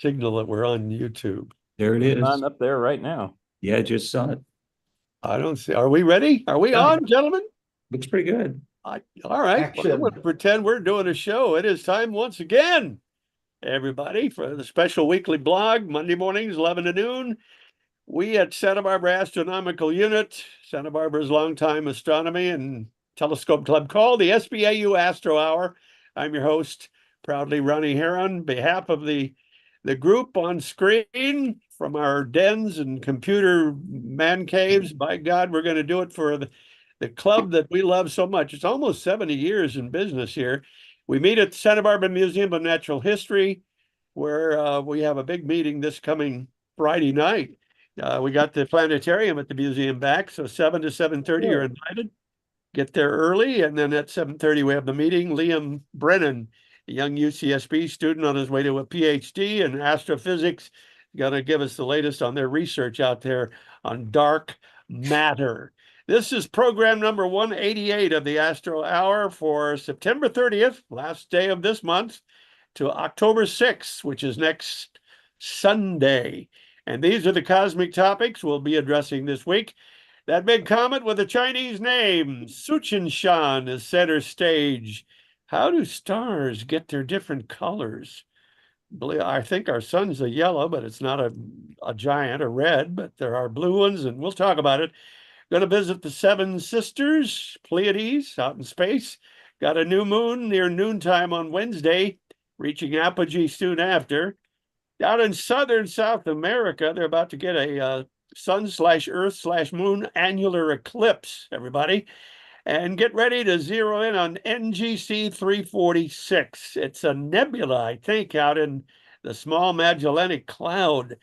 signal that we're on YouTube. There it is. On up there right now. Yeah, just saw it. I don't see. Are we ready? Are we on, gentlemen? Looks pretty good. All right. Well, I'm going to pretend we're doing a show. It is time once again, everybody, for the special weekly blog, Monday mornings, 11 to noon. We at Santa Barbara Astronomical Unit, Santa Barbara's longtime astronomy and telescope club called the SBAU Astro Hour. I'm your host, proudly Ronnie here on behalf of the group on screen from our dens and computer man caves. By God, we're going to do it for the club that we love so much. It's almost 70 years in business here. We meet at the Santa Barbara Museum of Natural History, where we have a big meeting this coming Friday night. We got the planetarium at the museum back, so 7 to 7:30 you're invited. Get there early, and then at 7:30 we have the meeting. Liam Brennan, a young UCSB student on his way to a PhD in astrophysics, going to give us the latest on their research out there on dark matter. This is program number 188 of the Astro Hour for September 30th, last day of this month, to October 6th, which is next Sunday. And these are the cosmic topics we'll be addressing this week. That big comet with a Chinese name, Suchinshan, is center stage. How do stars get their different colors? I think our sun's a yellow, but it's not a giant, a red, but there are blue ones, and we'll talk about it. Going to visit the Seven Sisters, Pleiades, out in space. Got a new moon near noontime on Wednesday, reaching apogee soon after. Down in southern South America, they're about to get a sun/earth/moon annular eclipse, everybody. And get ready to zero in on NGC 346. It's a nebula, I think, out in the Small Magellanic Cloud.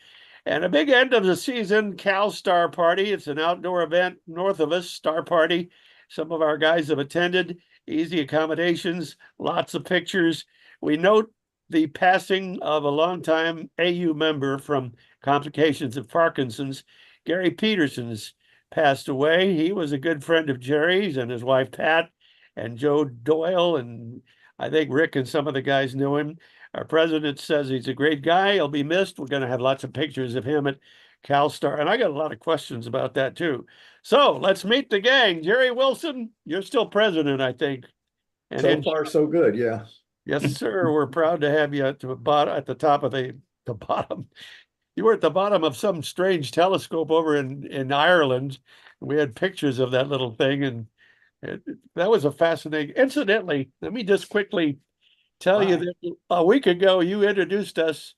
And a big end of the season Cal Star Party. It's an outdoor event north of us, Star Party. Some of our guys have attended. Easy accommodations, lots of pictures. We note the passing of a longtime AU member from complications of Parkinson's. Gary Peterson's passed away. He was a good friend of Jerry's and his wife Pat and Joe Doyle, and I think Rick and some of the guys knew him. Our president says he's a great guy. He'll be missed. We're going to have lots of pictures of him at CalStar, and I got a lot of questions about that too. So let's meet the gang. Jerry Wilson, you're still president, I think. And so far, so good. Yeah. Yes, sir. We're proud to have you at the top of the bottom. You were at the bottom of some strange telescope over in Ireland. We had pictures of that little thing, and that was a fascinating. Incidentally, let me just quickly tell you that a week ago you introduced us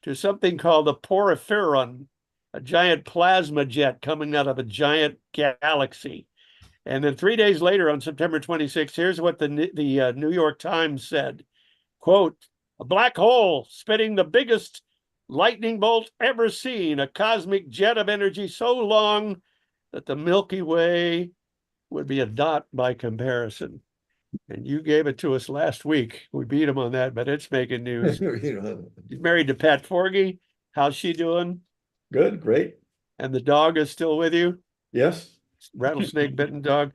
to something called a porphyron, a giant plasma jet coming out of a giant galaxy. And then 3 days later, on September 26th, here's what the New York Times said. Quote, a black hole spitting the biggest lightning bolt ever seen, a cosmic jet of energy so long that the Milky Way would be a dot by comparison. And you gave it to us last week. We beat him on that, but it's making news. He's married to Pat Forgy. How's she doing? Good, great. And the dog is still with you? Yes. Rattlesnake bitten dog.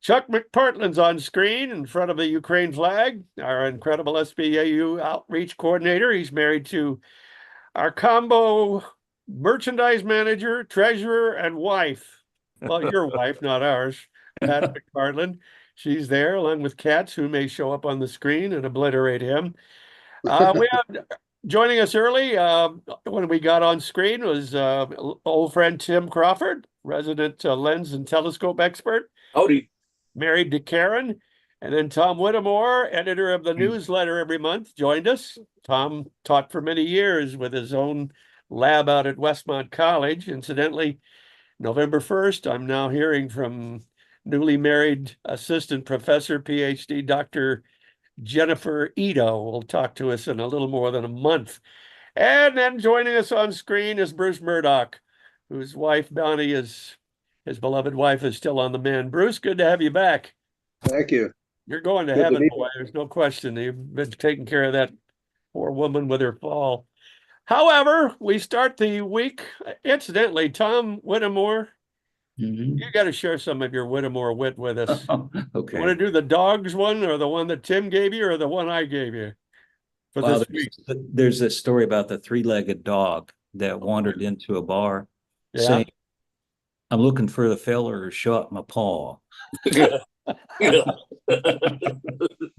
Chuck McPartland's on screen in front of the Ukraine flag, our incredible SBAU outreach coordinator. He's married to our combo merchandise manager, treasurer, and wife. Well, your wife, not ours, Pat McPartland. She's there along with Katz, who may show up on the screen and obliterate him. We have joining us early when we got on screen was old friend Tim Crawford, resident lens and telescope expert. Howdy. Married to Karen. And then Tom Whittemore, editor of the newsletter every month, joined us. Tom taught for many years with his own lab out at Westmont College. Incidentally, November 1st, I'm now hearing from newly married assistant professor, PhD, Dr. Jennifer Ito will talk to us in a little more than a month. And then joining us on screen is Bruce Murdoch, whose wife, Bonnie, his beloved wife, is still on the mend. Bruce, good to have you back. Thank you. You're going to heaven, boy. There's no question. You've been taking care of that poor woman with her fall. However, we start the week, incidentally, Tom Whittemore, you got to share some of your Whittemore wit with us. Okay. You want to do the dogs one or the one that Tim gave you or the one I gave you? for Well, this week. there's this story about the three-legged dog that wandered into a bar Yeah. saying, "I'm looking for the feller who shot my paw." For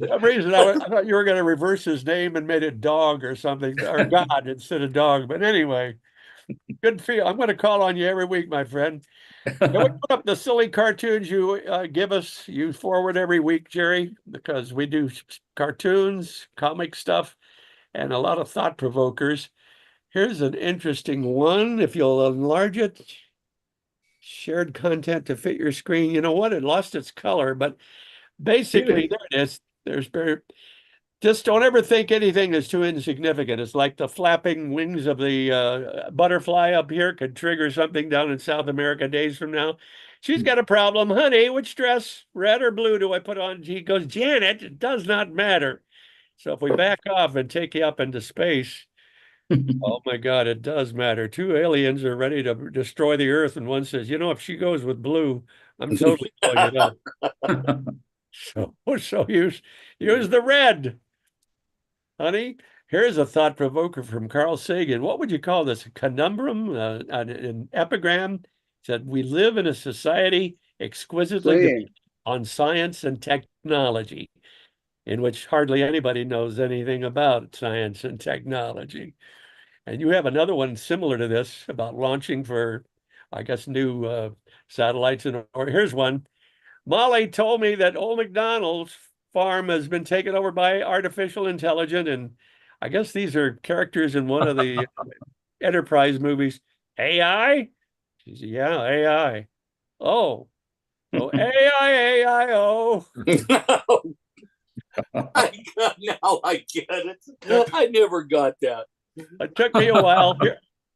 some reason, I thought you were going to reverse his name and made it Dog or something, or God instead of Dog. But anyway, good feel. I'm going to call on you every week, my friend. Can we put up the silly cartoons you give us? You forward every week, Jerry, because we do cartoons, comic stuff, and a lot of thought provokers. Here's an interesting one. If you'll enlarge it, shared content to fit your screen. You know what? It lost its color, but basically, there it is. There's very, just don't ever think anything is too insignificant. It's like the flapping wings of the butterfly up here could trigger something down in South America days from now. She's got a problem. Honey, which dress, red or blue, do I put on? She goes, Janet, it does not matter. So if we back off and take you up into space, oh my God, it does matter. Two aliens are ready to destroy the Earth, and one says, if she goes with blue, I'm totally blowing it up. So use the red. Honey, here's a thought provoker from Carl Sagan. What would you call this? A conundrum? An epigram? He said, we live in a society exquisitely dependent on science and technology, in which hardly anybody knows anything about science and technology. And you have another one similar to this about launching for, I guess, new satellites. Or here's one. Molly told me that old McDonald's farm has been taken over by artificial intelligence, and I guess these are characters in one of the Enterprise movies. AI? She said, yeah, AI. Oh, so AI, AI-O. Now I get it. I never got that. It took me a while.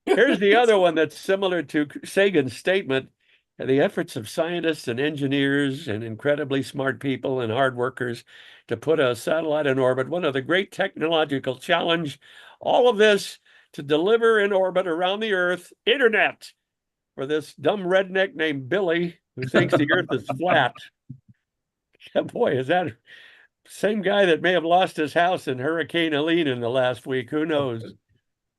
Here's the other one that's similar to Sagan's statement. The efforts of scientists and engineers and incredibly smart people and hard workers to put a satellite in orbit, one of the great technological challenge, all of this to deliver in orbit around the Earth, internet, for this dumb redneck named Billy who thinks the Earth is flat. Yeah, boy, is that same guy that may have lost his house in Hurricane Helene in the last week? Who knows?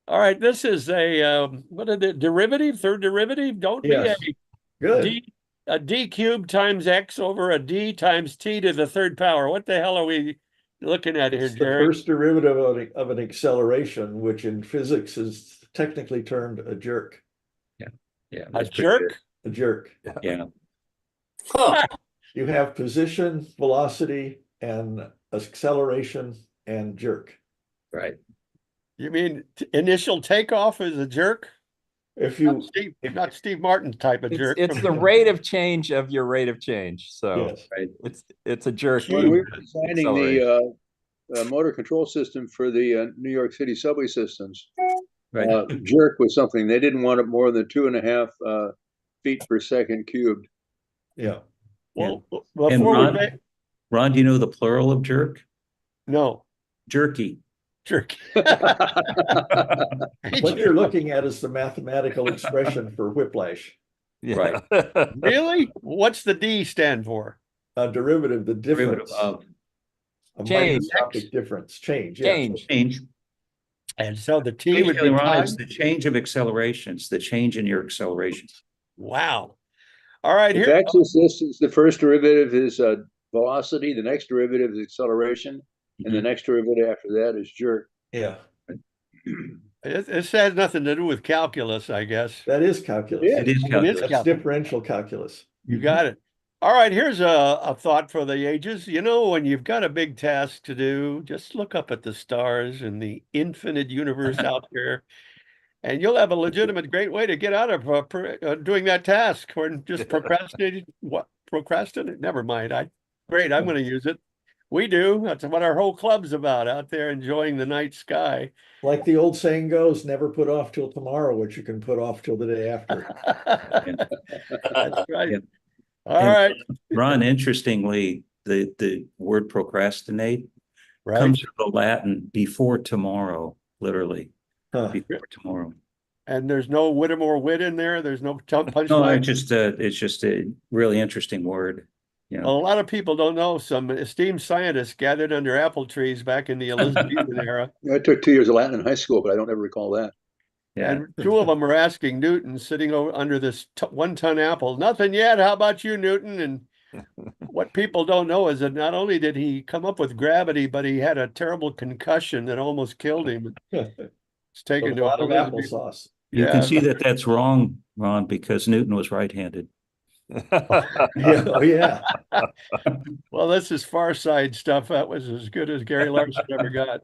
All right, this is a what is it? Derivative, third derivative. Don't Yes. be Good. a d cubed times x over a d times t to the third power. What the hell are we looking at here, It's the Jerry? first derivative of an acceleration, which in physics is technically termed a jerk. Yeah, A that's pretty jerk? A jerk. good. Yeah. Huh. You have position, velocity, and acceleration and jerk. Right. You mean initial takeoff is a jerk? If Not you, not Steve Martin type of jerk. It's the rate of change of your rate of change. So yes, Right. it's a jerk. When we were to designing accelerate. the motor control system for the New York City subway systems, Right. jerk was something they didn't want it more than 2.5 feet per second cubed. yeah. Well, And before we make Ron, do you know the plural of jerk? no Jerky. jerk. What you're looking at is the mathematical expression for whiplash. Yeah. Really? What's the D stand for? A derivative, the Derivative difference, of a Change. microscopic difference, change. Yes. Change. change. And so the T would Basically, be Ron, time. it's the change of accelerations, the change in your accelerations. Wow. All right, If here. x is the first derivative is velocity, the next derivative is acceleration, and the next derivative after that is jerk. Yeah, This has nothing to do with calculus, I guess. that is calculus. Yeah. It is calculus. That's differential calculus. You got it. All right, here's a thought for the ages. When you've got a big task to do, just look up at the stars and the infinite universe out there, and you'll have a legitimate great way to get out of doing that task or just procrastinating. What? Procrastinate? Never mind. Great, I'm going to use it. We do. That's what our whole club's about, out there enjoying the night sky. Like the old saying goes, never put off till tomorrow what you can put off till the day after. That's right. Yeah. All And right. Ron, interestingly, the word procrastinate Right. comes from the Latin before tomorrow, literally. Huh. Before tomorrow. And there's no Whittemore wit in there. There's no punchline. No, it's just a really interesting word. You Well, know, a lot of people don't know some esteemed scientists gathered under apple trees back in the Elizabethan era. I took 2 years of Latin in high school, but I don't ever recall that. yeah. And two of them were asking Newton, sitting under this 1-ton apple, nothing yet. How about you, Newton? And what people don't know is that not only did he come up with gravity, but he had a terrible concussion that almost killed him. It's A taken to lot of Elizabeth. applesauce. You can Yeah. see that that's wrong, Ron, because Newton was right-handed. Yeah, oh, yeah. Well, this is Far Side stuff. That was as good as Gary Larson ever got.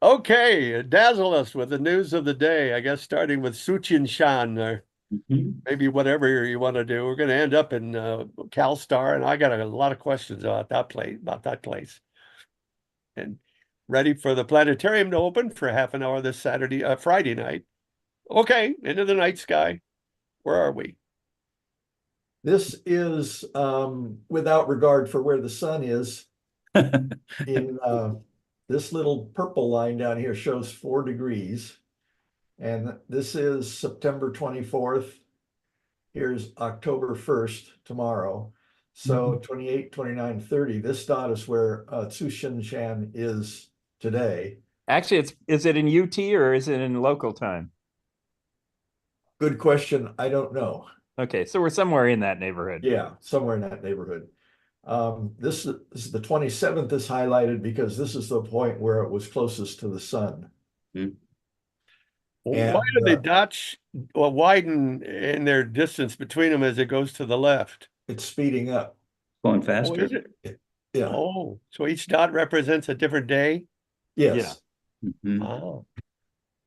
Okay, dazzle us with the news of the day. I guess starting with Suchin Shan, or maybe whatever you want to do. We're going to end up in CalStar, and I got a lot of questions about that place. And ready for the planetarium to open for half an hour this Friday night. Okay, into the night sky. Where are we? This is without regard for where the sun is. In this little purple line down here shows 4 degrees. And this is September 24th. Here's October 1st, tomorrow. So 28, 29, 30. This dot is where Tsushinshan is today. Actually, is it in UT or is it in local time? Good question. I don't know. Okay, so we're somewhere in that neighborhood. Yeah, somewhere in that neighborhood. This is the 27th is highlighted because this is the point where it was closest to the sun. Why And, do the dots widen in their distance between them as it goes to the left? It's speeding up. Going Oh, faster. is it? Yeah. Oh, so each dot represents a different day? Yes. Mhm. Oh.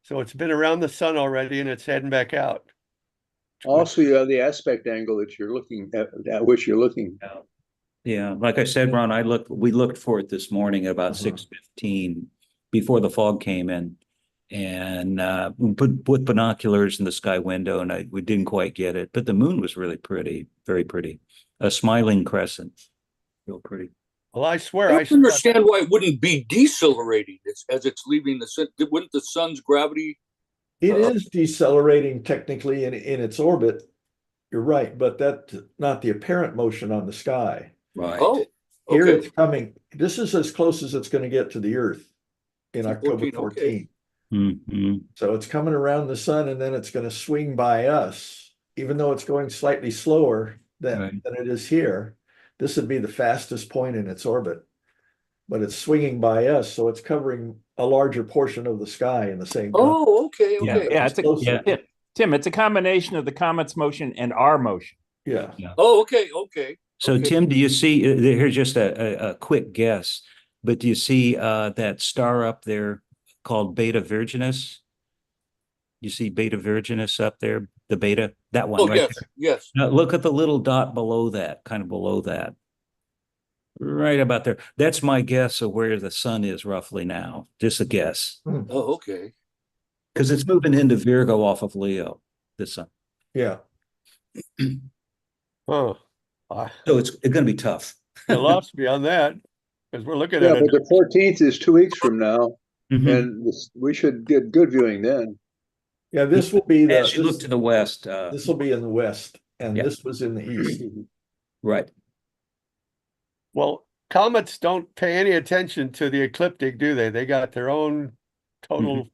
So it's been around the sun already and it's heading back out. Also, you have the aspect angle that you're looking at which you're looking. Yeah, like I said, Ron, we looked for it this morning at about 6:15 before the fog came in. And we put binoculars in the sky window, and we didn't quite get it, but the moon was really pretty, very pretty. A smiling crescent, real pretty. Well, I swear I don't understand why it wouldn't be decelerating as it's leaving the sun. Wouldn't the sun's gravity? It is decelerating technically in its orbit. You're right, but that's not the apparent motion on the sky. Right. Oh, Here okay. it's coming. This is as close as it's going to get to the Earth in October 14, 14th. okay. So it's coming around the sun and then it's going to swing by us, even though it's going slightly slower than it is here. This would be the fastest point in its orbit, but it's swinging by us. So it's covering a larger portion of the sky in the same time. Oh, okay, Yeah. okay. Yeah, Tim, it's a combination of the comet's motion and our motion. Yeah. Oh, okay, okay. So okay. Tim, do you see, here's just a quick guess, but do you see that star up there called Beta Virginis? You see Beta Virginis up there, the beta, that one Oh, right yes, there. yes. Now look at the little dot below that, kind of below that. Right about there. That's my guess of where the sun is roughly now. Just a guess. Oh, okay. Because it's moving into Virgo off of Leo, the sun. Yeah. Oh, So it's going to be tough. you lost me on that because we're looking Yeah, at but it. the 14th is 2 weeks from now, Mhm. and we should get good viewing then. Yeah. This will be As you look to the west, this will be in the west, and Yeah. this was in the east. right. Well, comets don't pay any attention to the ecliptic, do they? They got their own total.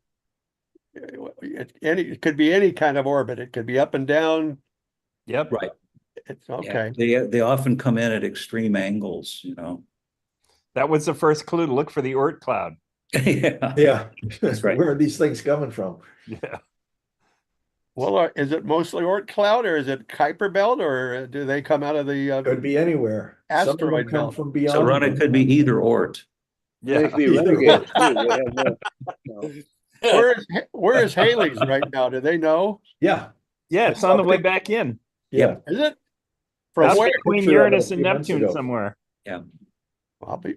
It could be any kind of orbit. It could be up and down. Yep. Right. It's okay. Yeah, they often come in at extreme angles, you know. That was the first clue to look for the Oort cloud. Yeah. Yeah. That's right. Where are these things coming from? Yeah. Well, is it mostly Oort cloud or is it Kuiper belt or do they come out of the Could be anywhere. Some of them Asteroid come belt. from beyond. So Ron, it could be either Oort. They Yeah. could be Either renegades too. They have no. Where is Haley's right now? Do they know? Yeah. Yeah, it's on the way back in. Yeah. Is it from Out where? between Picture of it a Uranus and few months Neptune ago. somewhere. I'll be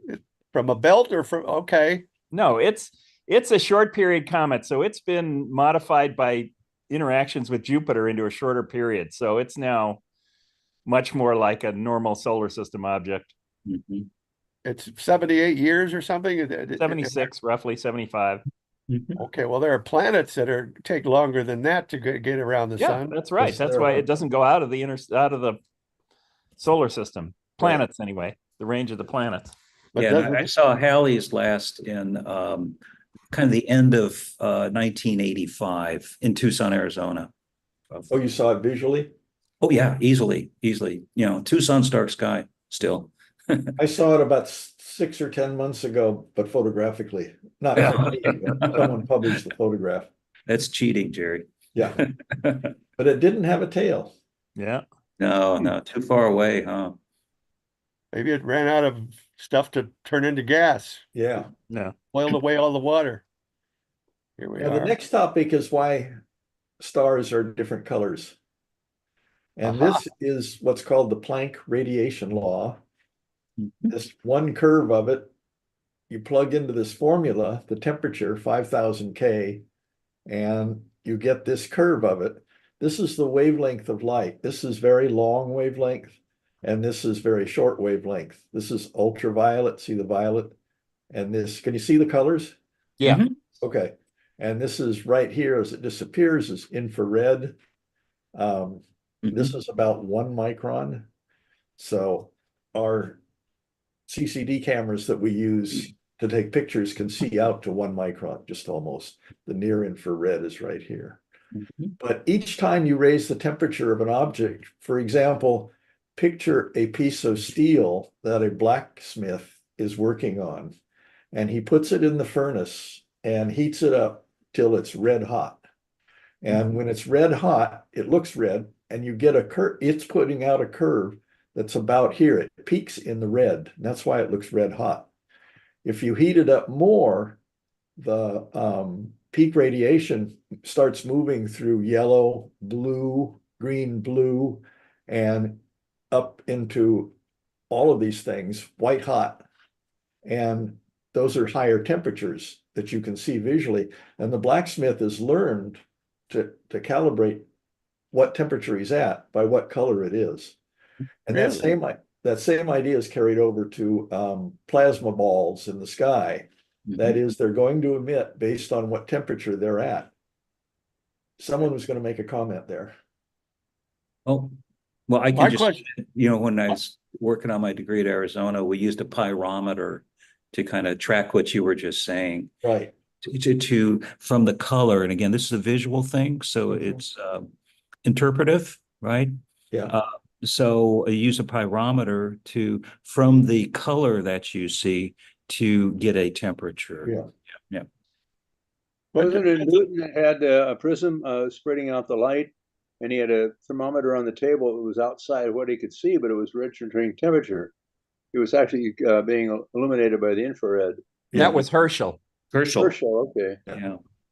from a belt or from okay. No, it's a short period comet, so it's been modified by interactions with Jupiter into a shorter period. So it's now much more like a normal solar system object. Mhm. It's 78 years or something. 76, roughly 75. Mhm. Okay, well, there are planets that take longer than that to get around the Yeah, sun. that's right. Yes, That's there why are. it doesn't go out of the solar system. planets anyway, the range of the planets. But Yeah, and I saw Halley's last in kind of the end of 1985 in Tucson, Arizona. Oh, you saw it visually? Oh yeah, easily. Tucson's dark sky still. I saw it about 6 or 10 months ago, but photographically, not from me, but someone published the photograph. That's cheating, Jerry. Yeah, but it didn't have a tail. Yeah. No, too far away, huh? maybe it ran out of stuff to turn into gas, Yeah. No. boiled away all the water. Here we Now, the are. next topic is why stars are different colors. And this is what's called the Planck radiation law. This one curve of it, you plug into this formula, the temperature, 5,000 K, and you get this curve of it. This is the wavelength of light. This is very long wavelength, and this is very short wavelength. This is ultraviolet, see the violet? And this, can you see the colors? Yeah. Okay. And this is right here as it disappears is infrared. This is about 1 micron. So our CCD cameras that we use to take pictures can see out to 1 micron, just almost. The near infrared is right here. But each time you raise the temperature of an object, for example, picture a piece of steel that a blacksmith is working on, and he puts it in the furnace and heats it up till it's red hot. And when it's red hot, it looks red, and you get a curve. It's putting out a curve that's about here. It peaks in the red. And that's why it looks red hot. If you heat it up more, the peak radiation starts moving through yellow, blue, green, blue, and up into all of these things, white hot. And those are higher temperatures that you can see visually. And the blacksmith has learned to calibrate what temperature he's at by what color it is. And Really? that same idea is carried over to plasma balls in the sky. That is, they're going to emit based on what temperature they're at. Someone was going to make a comment there. Oh, well, I My can just, question- when I was working on my degree at Arizona, we used a pyrometer to kind of track what you were just saying. Right. From the color, and again, this is a visual thing, so it's interpretive, right? Yeah. So I use a pyrometer from the color that you see to get a temperature. Yeah. Wasn't it Newton that had a prism spreading out the light, and he had a thermometer on the table that was outside what he could see, but it was registering temperature. It was actually being illuminated by the infrared. That was Herschel. Herschel, okay.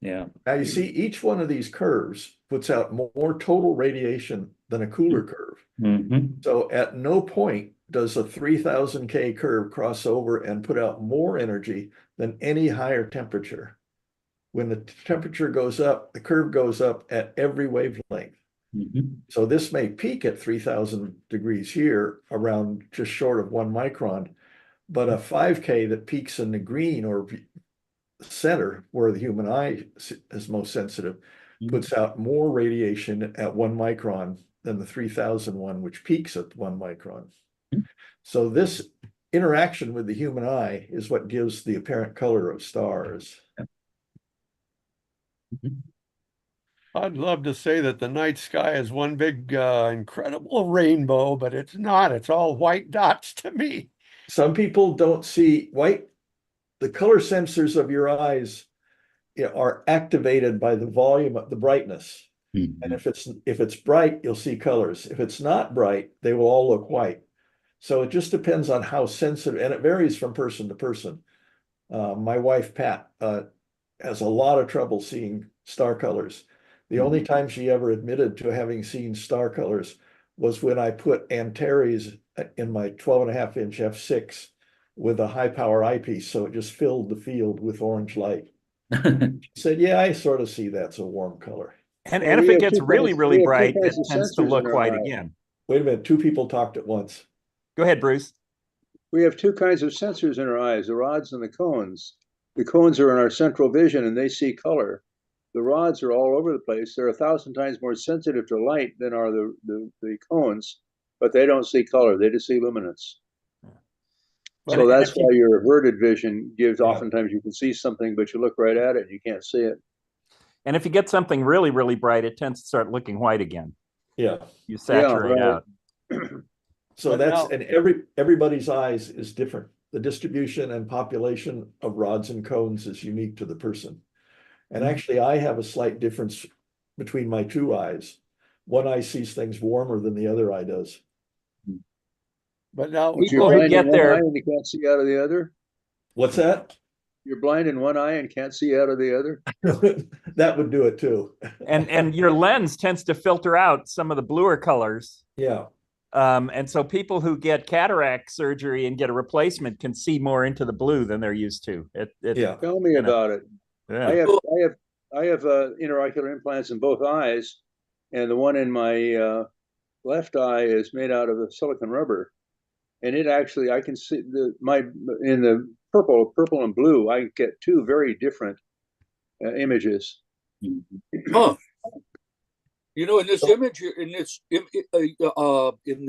Yeah. Now you see each one of these curves puts out more total radiation than a Cooler curve. So at no point does a 3,000 K curve cross over and put out more energy than any higher temperature. When the temperature goes up, the curve goes up at every wavelength. So this may peak at 3,000 degrees here, around just short of 1 micron, but a 5K that peaks in the green or center, where the human eye is most sensitive, puts out more radiation at 1 micron than the 3,000 one, which peaks at 1 micron. So this interaction with the human eye is what gives the apparent color of stars. I'd love to say that the night sky is one big, incredible rainbow, but it's not. It's all white dots to me. Some people don't see white. The color sensors of your eyes are activated by the volume of the brightness. And if it's bright, you'll see colors. If it's not bright, they will all look white. So it just depends on how sensitive, and it varies from person to person. My wife, Pat, has a lot of trouble seeing star colors. The only time she ever admitted to having seen star colors was when I put Antares in my 12.5-inch f6 with a high power eyepiece. So it just filled the field with orange light. She said, yeah, I sort of see that's a warm color. And if it gets really, really bright, it tends to look white again. Wait a minute, 2 people talked at once. Go ahead, Bruce. We have 2 kinds of sensors in our eyes, the rods and the cones. The cones are in our central vision and they see color. The rods are all over the place. They're 1,000 times more sensitive to light than are the cones, but they don't see color. They just see luminance. But So that's if why you- your averted vision gives, Yeah. oftentimes you can see something, but you look right at it and you can't see it. And if you get something really, really bright, it tends to start looking white again. Yeah. You saturate right. out. So But that's, now- and everybody's eyes is different. The distribution and population of rods and cones is unique to the person. And actually, I have a slight difference between my two eyes. One eye sees things warmer than the other eye does. But now, But you're Before we blind get in one there- eye and you can't see out of the other. What's that? You're blind in one eye and can't see out of the other. That would do it too. And your lens tends to filter out some of the bluer colors. Yeah, And so people who get cataract surgery and get a replacement can see more into the blue than they're used to. yeah. Tell me about it. Yeah. I have intraocular implants in both eyes, and the one in my left eye is made out of silicon rubber, and it actually I can see in the purple and blue. I get two very different images. Huh. You know, in this image, in the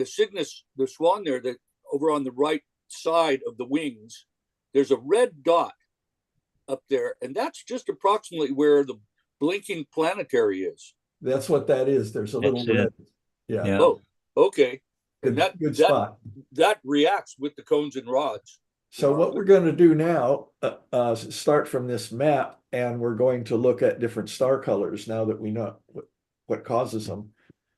Cygnus, the swan there, that over on the right side of the wings, there's a red dot up there, and that's just approximately where the blinking planetary is. That's what that is. There's a little That's it. red. Yeah, Yeah. Oh, okay. good, And good spot. that reacts with the cones and rods. So what we're going to do now, start from this map, and we're going to look at different star colors now that we know what causes them.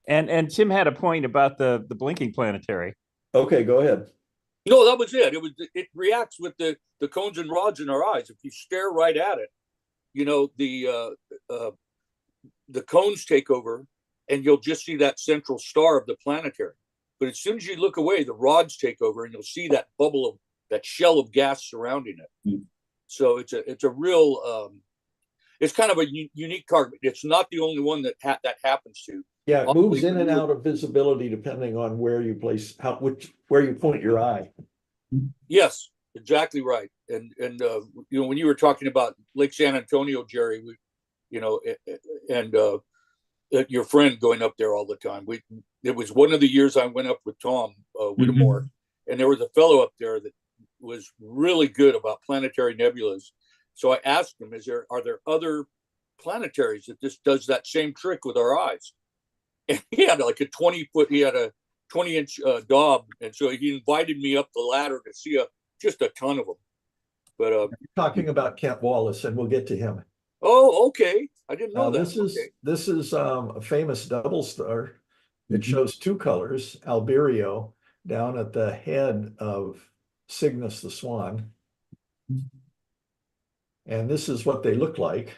And Tim had a point about the blinking planetary. Okay, go ahead. No, that was it. It reacts with the cones and rods in our eyes. If you stare right at it, you know, the cones take over, and you'll just see that central star of the planetary. But as soon as you look away, the rods take over, and you'll see that bubble of that shell of gas surrounding it. Mm. So it's a real it's kind of a unique target. It's not the only one that happens to. Yeah, it moves in and out of visibility depending on where you place where you point your eye. Yes, exactly right. And you know, when you were talking about Lake San Antonio, Jerry, you know, and your friend going up there all the time. It was one of the years I went up with Tom Whittemore, and there was a fellow up there that was really good about planetary nebulas. So I asked him, are there other planetaries that just does that same trick with our eyes? And he had like a 20-inch daub, and so he invited me up the ladder to see just a ton of them. But You're talking about Kent Wallace, and we'll get to him. oh, okay, I didn't know that. This is a famous double star. It shows two colors, Albireo, down at the head of Cygnus the Swan. And this is what they look like.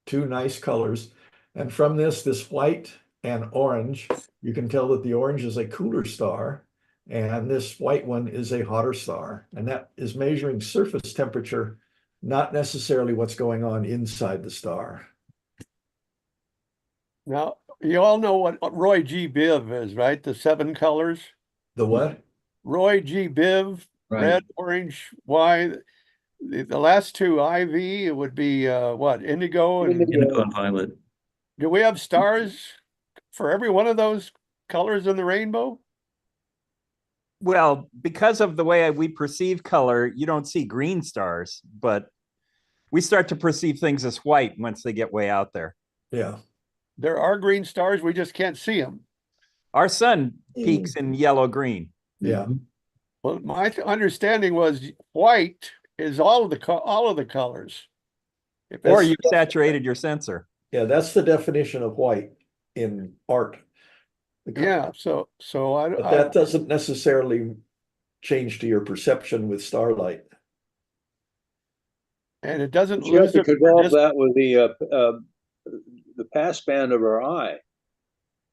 Two nice colors. And from this white and orange, you can tell that the orange is a cooler star, and this white one is a hotter star. And that is measuring surface temperature, not necessarily what's going on inside the star. now you all know what Roy G. Biv is, right? The 7 colors. The what? Roy G. Biv, Right. red, orange, Y. The last two, IV, it would be what? Indigo and Indigo and violet. do we have stars for every one of those colors in the rainbow? Well, because of the way we perceive color, you don't see green stars, but we start to perceive things as white once they get way out there. Yeah. There are green stars, we just can't see them. Our sun peaks in yellow green. Yeah. Well, my understanding was white is all of the colors. If Or it's- you've saturated your sensor. Yeah, that's the definition of white in art. yeah, so But that doesn't necessarily change to your perception with starlight. and it doesn't But you have lose to it for convolve dis- that with the pass band of our eye,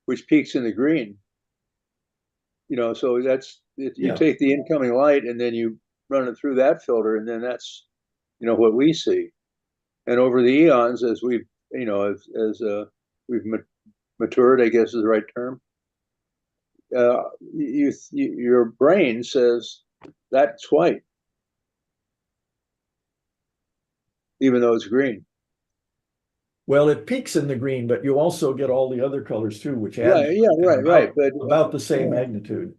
which peaks in the green. You know, so you Yeah. take the incoming light and then you run it through that filter, and then that's, you know, what we see. And over the eons, as we've, you know, as we've matured, I guess is the right term. Your brain says that's white, even though it's green. Well, it peaks in the green, but you also get all the other colors too, which add Right, yeah, right. But about the same magnitude.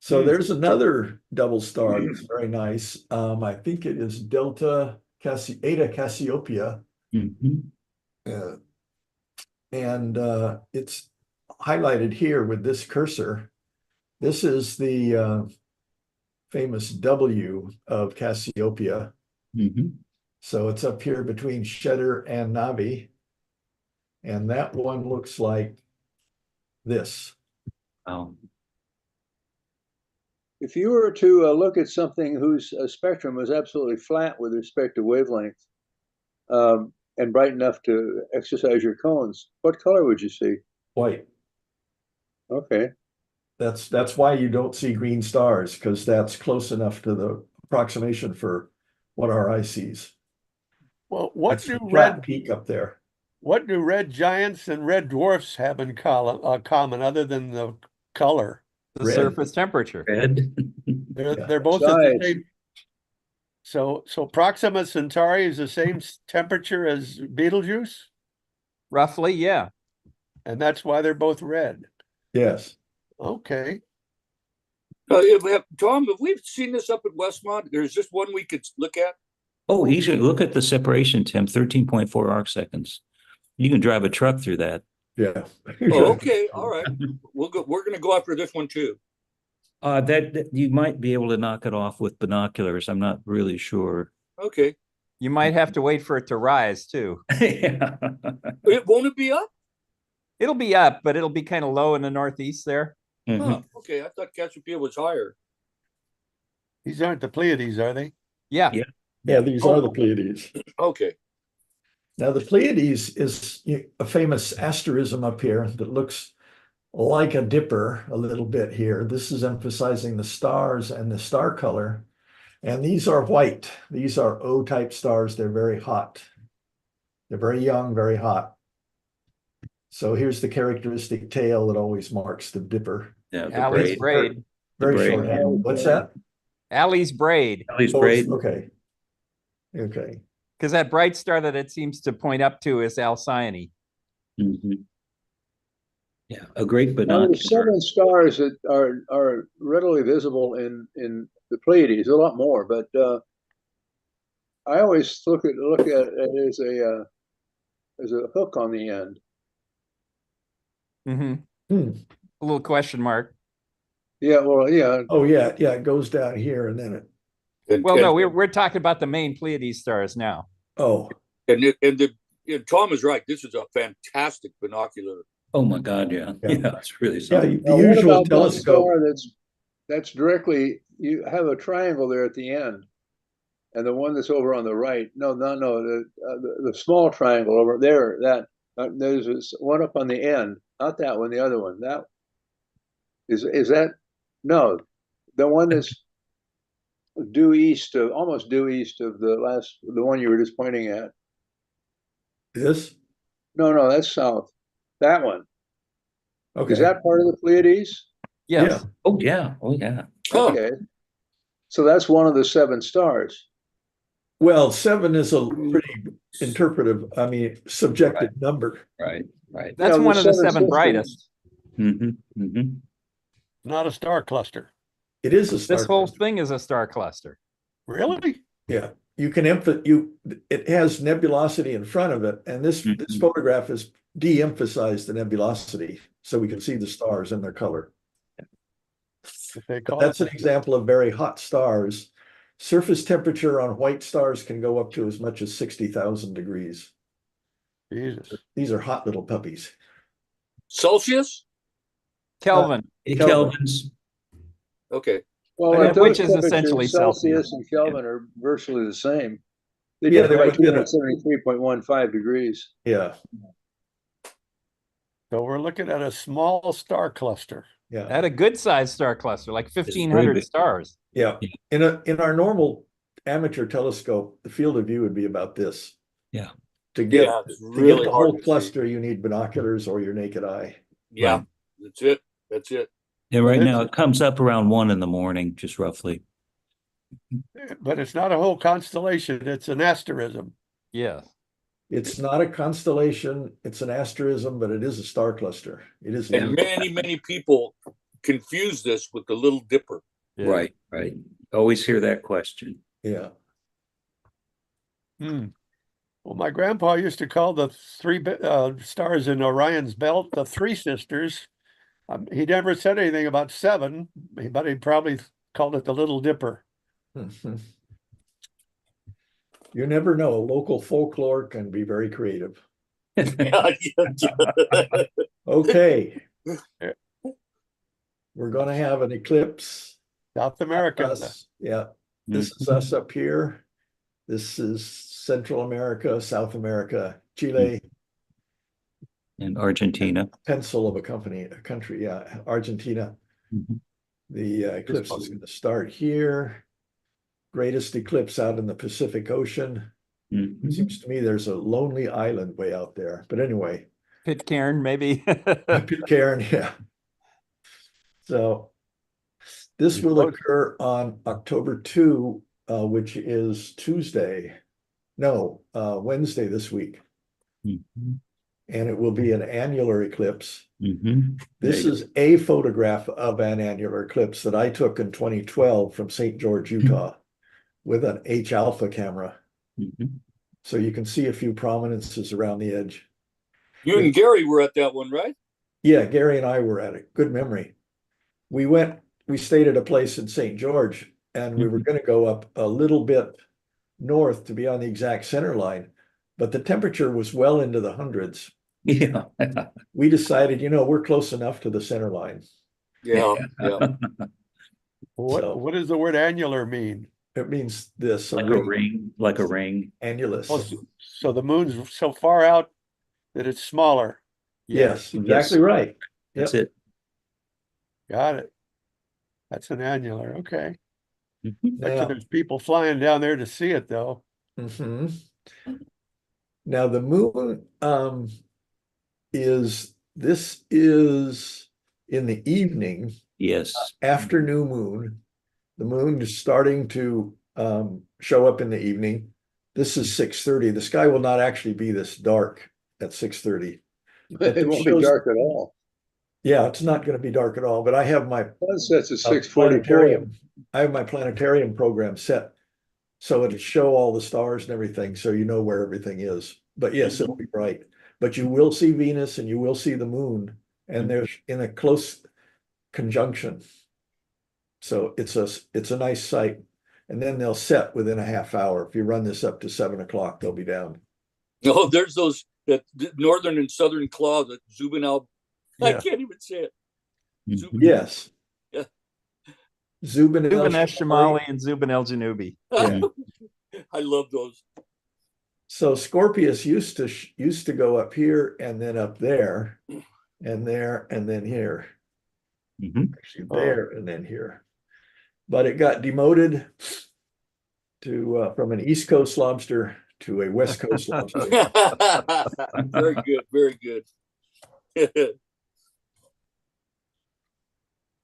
So there's another double star that's very nice. I think it is Eta Cassiopeia. And it's highlighted here with this cursor. This is the famous W of Cassiopeia. So it's up here between Shetter and Navi. And that one looks like this. Wow. if you were to look at something whose spectrum was absolutely flat with respect to wavelength, and bright enough to exercise your cones, what color would you see? White. Okay. That's why you don't see green stars, because that's close enough to the approximation for what our eye sees. Well, what That's do a flat red peak up there? what do red giants and red dwarfs have in common other than the color? The Red. surface temperature. Red. They're both at the Size. same. So Proxima Centauri is the same temperature as Betelgeuse, Roughly, yeah. and that's why they're both red. Yes. Okay. Tom, have we seen this up at Westmont? There's just one we could look at. Oh, easy. Look at the separation, Tim, 13.4 arc seconds. You can drive a truck through that. Yeah. Oh, okay, all right. We're going to go after this one too. That you might be able to knock it off with binoculars. I'm not really sure. Okay. You might have to wait for it to rise too. Yeah. Won't it be up? It'll be up, but it'll be kind of low in the northeast there. Huh, okay, I thought Cassiopeia was higher. These aren't the Pleiades, are they? Yeah. Yeah. Yeah, these are the Pleiades. Okay. Now, the Pleiades is a famous asterism up here that looks like a dipper a little bit here. This is emphasizing the stars and the star color. And these are white. These are O-type stars. They're very hot. They're very young, very hot. So here's the characteristic tail that always marks the dipper. Yeah, the Alley's braid. braid. Very braid. short hand. What's that? Alley's braid. Alley's Oh, braid. okay. Okay. Because that bright star that it seems to point up to is Alcyone. Yeah, a great Now, binocular. there's 7 stars that are readily visible in the Pleiades, a lot more, but I always look at it as a hook on the end. A little question mark. Yeah, well, yeah. Oh, yeah. Yeah. It goes down here and then it. Well, no, we're talking about the main Pleiades stars now. Oh. And Tom is right. This is a fantastic binocular. Oh my God, yeah. Yeah. Yeah, it's really Yeah. something. The What usual about that telescope. star that's directly, you have a triangle there at the end, and the one that's over on the right. No, the small triangle over there. There's one up on the end, not that one, the other one. That is that no, the one that's almost due east of the one you were just pointing at. This? No, that's south. That one. Okay. Is that part of the Pleiades? Yes. Yeah. Oh yeah. Oh yeah. Okay. So that's one of the 7 stars. Well, 7 is a pretty interpretive, subjective number. Right. That's one of the 7 brightest. Not a star cluster. It is a star This whole cluster. thing is a star cluster. Really? Yeah. You can it has nebulosity in front of it, and this photograph is de-emphasized the nebulosity so we can see the stars in their color. If they call That's it an example of very hot stars. Surface temperature on white stars can go up to as much as 60,000 degrees. Jesus. These are hot little puppies. Celsius? Kelvin. Kelvins. Okay. Well, Yeah, at those which is temperatures, essentially Celsius. and Kelvin are virtually the same. They Yeah, get they by would get a- 273.15 degrees. Yeah. So we're looking at a small star cluster. Yeah. At a good sized star cluster, like very 1,500 big. stars. Yeah. In our normal amateur telescope, the field of view would be about this. Yeah. To get It's the really hard whole to see. cluster, you need binoculars or your naked eye. Yeah, Right. that's it. Yeah, right Well, now it comes up around 1 in the morning, just roughly. But it's not a whole constellation, it's an asterism. Yes. It's not a constellation, it's an asterism, but it is a star cluster. It is. And many people confuse this with the Little Dipper. Yeah. Right, right. Always hear that question. Yeah. Well, my grandpa used to call the three stars in Orion's belt the Three Sisters. He never said anything about seven, but he probably called it the Little Dipper. You never know. Local folklore can be very creative. Okay. We're going to have an eclipse. South America. Us. Yeah. This is us up here. This is Central America, South America, Chile. And Argentina. Pencil of a country. Yeah. Argentina. The eclipse is going to start here. Greatest eclipse out in the Pacific Ocean. It seems to me there's a lonely island way out there. But anyway. Pitcairn, maybe. Pitcairn, yeah. So this will occur on October 2, which is Tuesday. No, Wednesday this week. And it will be an annular eclipse. This is a photograph of an annular eclipse that I took in 2012 from St. George, Utah, with an H alpha camera. So you can see a few prominences around the edge. You and Gary were at that one, right? Yeah, Gary and I were at it. Good memory. We stayed at a place in St. George, and we were going to go up a little bit north to be on the exact center line, but the temperature was well into the hundreds. Yeah. We decided, we're close enough to the center line. Yeah. What does the word annular mean? It means this. Like a ring. Annulus. Oh, so the moon's so far out that it's smaller. Yes, exactly right. That's it. Got it. That's an annular. Okay. Now, There's people flying down there to see it, though. Now the moon is in the evening. Yes. After new moon. The moon is starting to show up in the evening. This is 6:30. The sky will not actually be this dark at 6:30. It won't be dark at all. Yeah, it's not going to be dark at all. But I have my Sunsets at 6:44. planetarium. I have my planetarium program set so it'll show all the stars and everything, so you know where everything is. But yes, it'll be bright. But you will see Venus and you will see the moon, and they're in a close conjunction. So it's a nice sight. And then they'll set within a half hour. If you run this up to 7 o'clock, they'll be down. No, there's those that northern and southern claw that Zubin I can't even say it. Yes. Yeah. Zubin Eshemali and Zubin El Janubi. Yeah. I love those. So Scorpius used to go up here and then up there and there and then here. Actually there and then here. But it got demoted to from an East Coast lobster to a West Coast lobster. Very good, very good.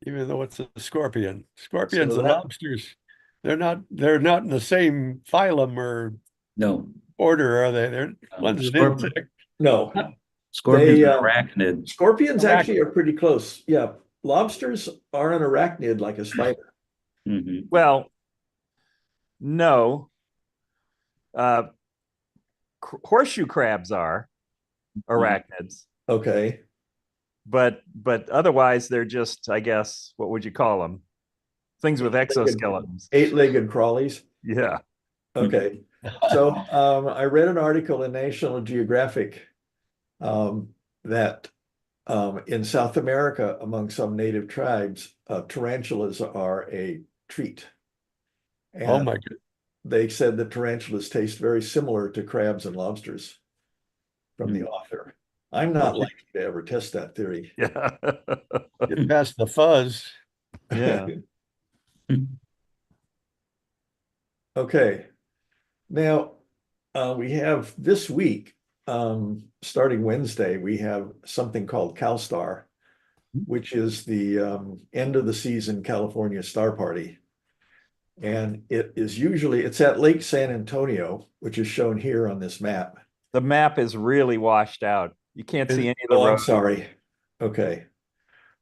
Even though it's a scorpion. Scorpions So and that- lobsters, they're not in the same phylum or order, are they? They're one's an insect. No. Scorpions are arachnid. Scorpions actually are pretty close. Yeah. Lobsters are an arachnid like a spider. Well, no. Horseshoe crabs are arachnids. Okay. But otherwise they're just, I guess, what would you call them? Things with exoskeletons. 8-legged crawlies. Yeah. Okay. So I read an article in National Geographic that in South America, among some native tribes, tarantulas are a treat. And Oh my God. they said that tarantulas taste very similar to crabs and lobsters from the author. I'm not likely to ever test that theory. Yeah. Get past the fuzz. Yeah. Okay. Now, we have this week, starting Wednesday, we have something called CalStar, which is the end of the season California Star Party. And it's at Lake San Antonio, which is shown here on this map. The map is really washed out. You can't see any of the Oh, I'm roads. sorry. Okay.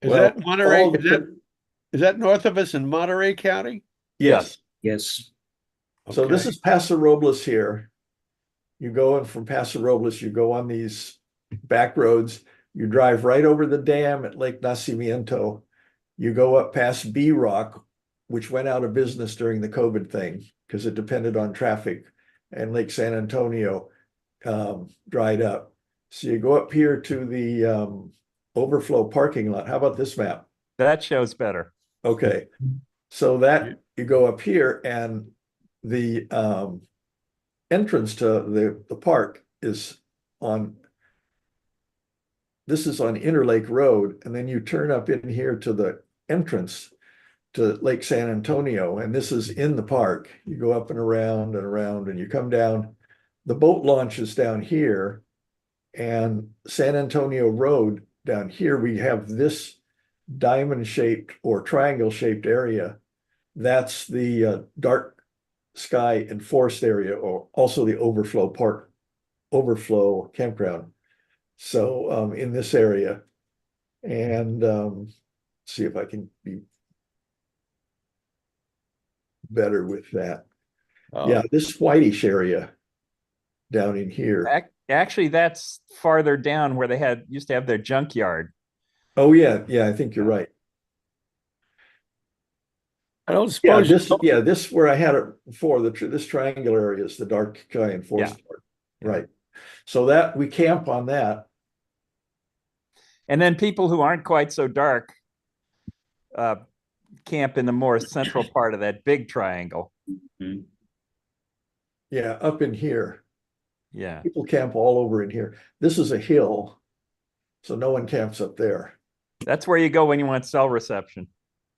Is Well, that Monterey? all the- Is that north of us in Monterey County? Yes. Yes. So this Okay. is Paso Robles here. You go in from Paso Robles, you go on these back roads, you drive right over the dam at Lake Nacimiento. You go up past B Rock, which went out of business during the COVID thing because it depended on traffic, and Lake San Antonio dried up. So you go up here to the overflow parking lot. How about this map? That shows better. Okay. So that you go up here and the entrance to the park is on, this is on Interlake Road, and then you turn up in here to the entrance to Lake San Antonio, and this is in the park. You go up and around and around, and you come down. The boat launch is down here, and San Antonio Road down here, we have this diamond-shaped or triangle-shaped area. That's the dark sky and forest area, or also the overflow campground. So in this area, and see if I can be better with that. Oh, Yeah, this whitish area down in here. Actually, that's farther down where they used to have their junkyard. Oh yeah, I think you're right. I don't Yeah, suppose. this where I had it before. This triangular area is the dark sky and forest part. Right. So that we camp on that. And then people who aren't quite so dark camp in the more central part of that big triangle. Mhm. Yeah, up in here. Yeah. People camp all over in here. This is a hill, so no one camps up there. That's where you go when you want cell reception.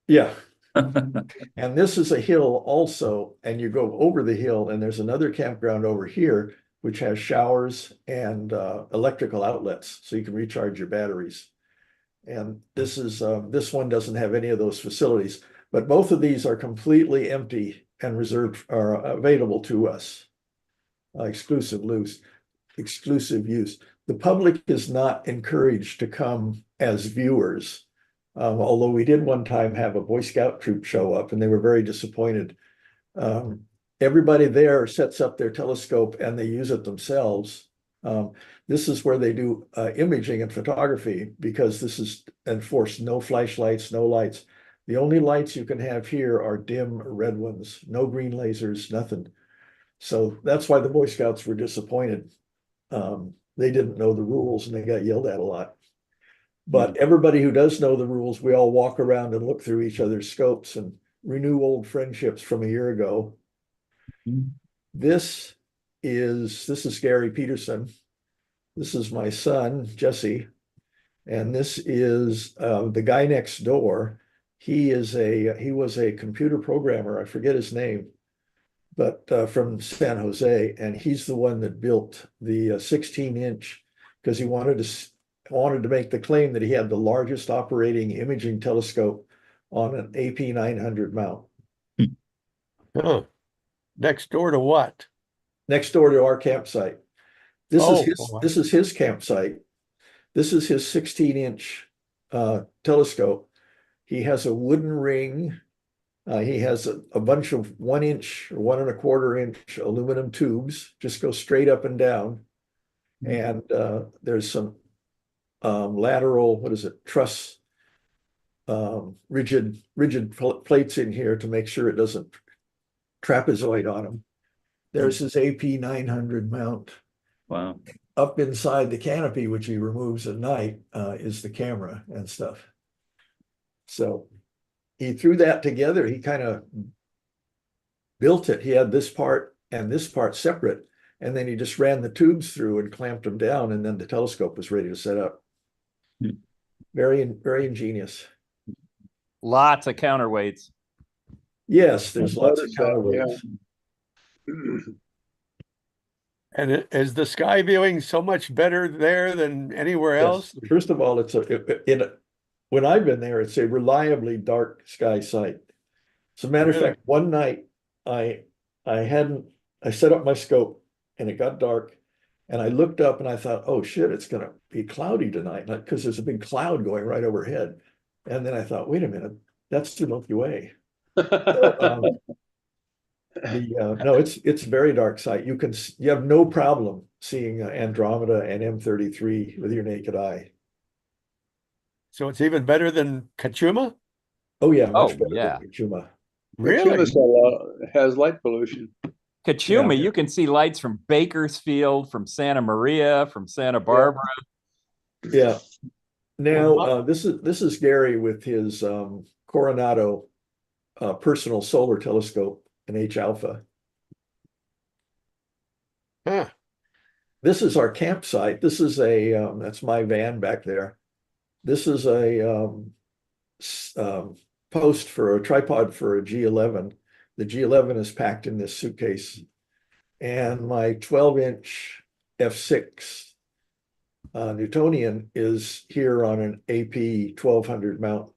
Yeah. And this is a hill also, and you go over the hill, and there's another campground over here, which has showers and electrical outlets, so you can recharge your batteries. And this one doesn't have any of those facilities, but both of these are completely empty and reserved, are available to us. Exclusive use. The public is not encouraged to come as viewers. Although we did one time have a Boy Scout troop show up, and they were very disappointed. Everybody there sets up their telescope and they use it themselves. This is where they do imaging and photography, because this is enforced: no flashlights, no lights. The only lights you can have here are dim red ones, no green lasers, nothing. So that's why the Boy Scouts were disappointed. They didn't know the rules and they got yelled at a lot. But everybody who does know the rules, we all walk around and look through each other's scopes and renew old friendships from a year ago. This is Gary Peterson. This is my son, Jesse. And this is the guy next door. He was a computer programmer. I forget his name, but from San Jose. And he's the one that built the 16-inch, because he wanted to make the claim that he had the largest operating imaging telescope on an AP 900 mount. Huh. Next door to what? Next door to our campsite. This Oh, is his campsite. This is his 16-inch telescope. He has a wooden ring. He has a bunch of 1-inch or 1.25-inch aluminum tubes, just go straight up and down. And there's some lateral, truss, rigid plates in here to make sure it doesn't trapezoid on him. There's his AP 900 mount. Wow. Up inside the canopy, which he removes at night, is the camera and stuff. So he threw that together. He kind of built it. He had this part and this part separate, and then he just ran the tubes through and clamped them down, and then the telescope was ready to set up. Very, very ingenious. Lots of counterweights. Yes, there's lots of Noticed that, counterweights. and is the sky viewing so much better there than anywhere else? Yes. First of all, when I've been there, it's a reliably dark sky sight. As a matter of Really? fact, one night I set up my scope and it got dark, And I looked up and I thought, oh shit, it's going to be cloudy tonight because there's a big cloud going right overhead. And then I thought, wait a minute, that's the Milky Way. So, no, it's a very dark sight. You have no problem seeing Andromeda and M33 with your naked eye. So it's even better than Kachuma? Oh yeah, much Oh, better yeah. than Kachuma. Really? Has light pollution. Kachuma, Yeah. you can see lights from Bakersfield, from Santa Maria, from Santa Barbara. Yeah. Now this is Gary with his Coronado personal solar telescope, an H alpha. Huh. This is our campsite. This is that's my van back there. This is a post for a tripod for a G11. The G11 is packed in this suitcase, and my 12-inch f6 Newtonian is here on an AP 1200 mount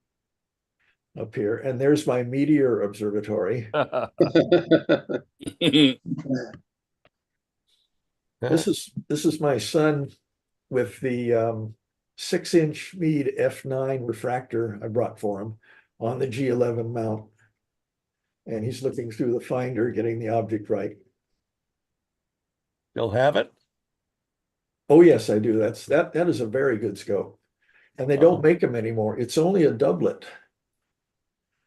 up here. And there's my meteor observatory. This is my son with the 6-inch Meade f9 refractor I brought for him on the G11 mount. And he's looking through the finder, getting the object right. They'll have it? Oh, yes, I do. That is a very good scope. And they don't make them anymore. It's only a doublet.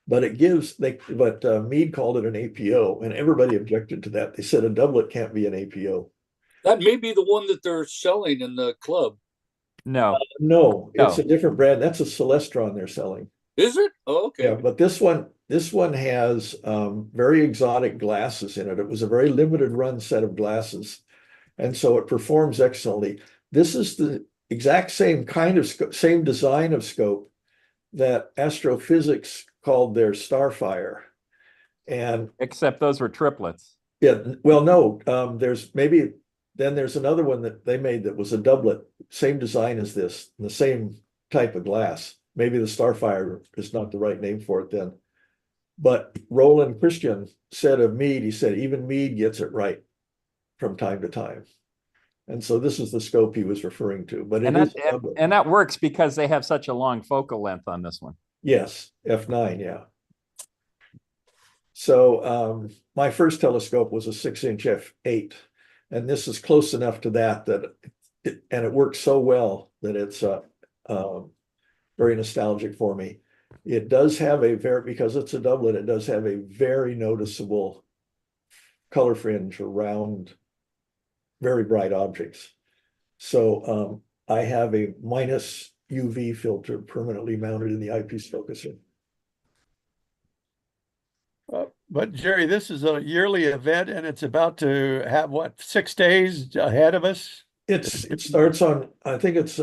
But Meade called it an APO, and everybody objected to that. They said a doublet can't be an APO. That may be the one that they're selling in the club. No. No, it's No. a different brand. That's a Celestron they're selling. Is it? Oh, okay. Yeah, but this one has very exotic glasses in it. It was a very limited run set of glasses, and so it performs excellently. This is the exact same kind of same design of scope that astrophysics called their Starfire, and Except those were triplets. yeah, well, no, there's another one that they made that was a doublet, same design as this, the same type of glass. Maybe the Starfire is not the right name for it then. But Roland Christian said of Meade, he said, even Meade gets it right from time to time. And so this is the scope he was referring to. But and that works because they have such a long focal length on this one. Yes, F9, yeah. So my first telescope was a 6-inch f8. And this is close enough to that and it works so well that it's very nostalgic for me. It does have because it's a doublet, it does have a very noticeable color fringe around very bright objects. So I have a minus UV filter permanently mounted in the eyepiece focuser. But Jerry, this is a yearly event and it's about to have what, 6 days ahead of us? It starts on, I think it's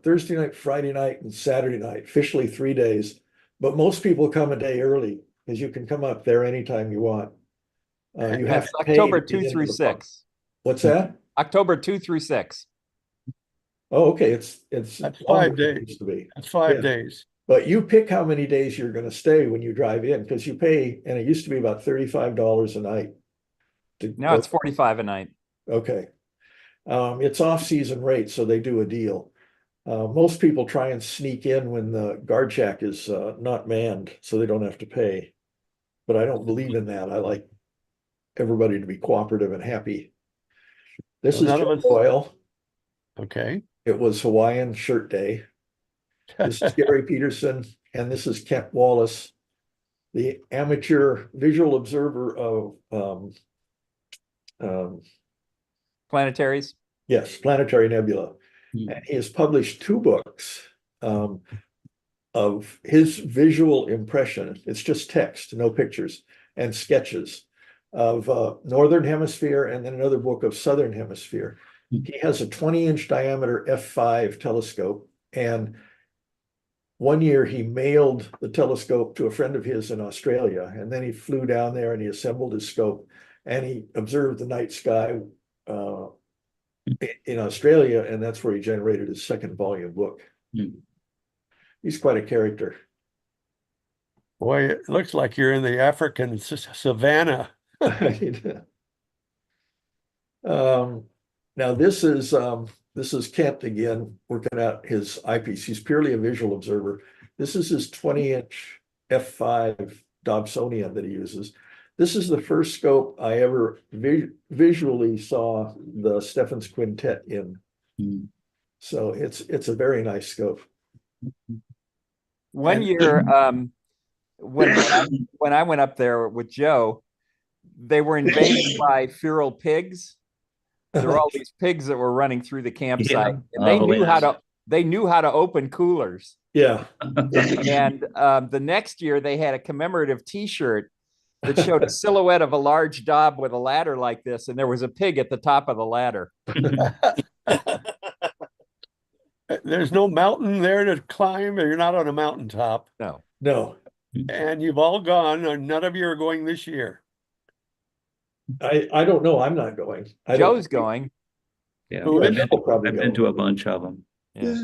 Thursday night, Friday night, and Saturday night, officially 3 days. But most people come a day early because you can come up there anytime you want. You have to pay October to get 2 into through the park. 6. What's that? October 2 through 6. Oh, okay. It's That's longer 5 than it days. used to be. That's 5 Yeah. days. But you pick how many days you're going to stay when you drive in because you pay, and it used to be about $35 a night. Now it's 45 a night. Okay. It's off-season rate, so they do a deal. Most people try and sneak in when the guard shack is not manned, so they don't have to pay. But I don't believe in that. I like everybody to be cooperative and happy. This is Joe Doyle. Okay. It was Hawaiian Shirt Day. This is Gary Peterson, and this is Kent Wallace, the amateur visual observer of Planetaries. yes, Planetary Nebula. And he has published 2 books of his visual impression. It's just text, no pictures, and sketches of Northern Hemisphere, and then another book of Southern Hemisphere. He has a 20-inch diameter f5 telescope, and one year he mailed the telescope to a friend of his in Australia, and then he flew down there and he assembled his scope, and he observed the night sky in Australia, and that's where he generated his 2nd volume book. He's quite a character. Boy, it looks like you're in the African savannah. Now this is Kent again, working out his eyepiece. He's purely a visual observer. This is his 20-inch f5 Dobsonian that he uses. This is the first scope I ever visually saw the Steffens Quintet in. Mm. So it's a very nice scope. One And- year, when I went up there with Joe, they were invaded by feral pigs. There were all these pigs that were running through the campsite, Yeah. and they Oh, knew yes. they knew how to open coolers. Yeah. And the next year, they had a commemorative T-shirt that showed a silhouette of a large Dob with a ladder like this, and there was a pig at the top of the ladder. There's no mountain there to climb, or you're not on a mountaintop. No, No, And you've all gone, and none of you are going this year. I don't know. I'm not going. I don't- Joe's going. Yeah, Who I've is- been, Joe will probably I've been go. to a bunch of them. Yeah.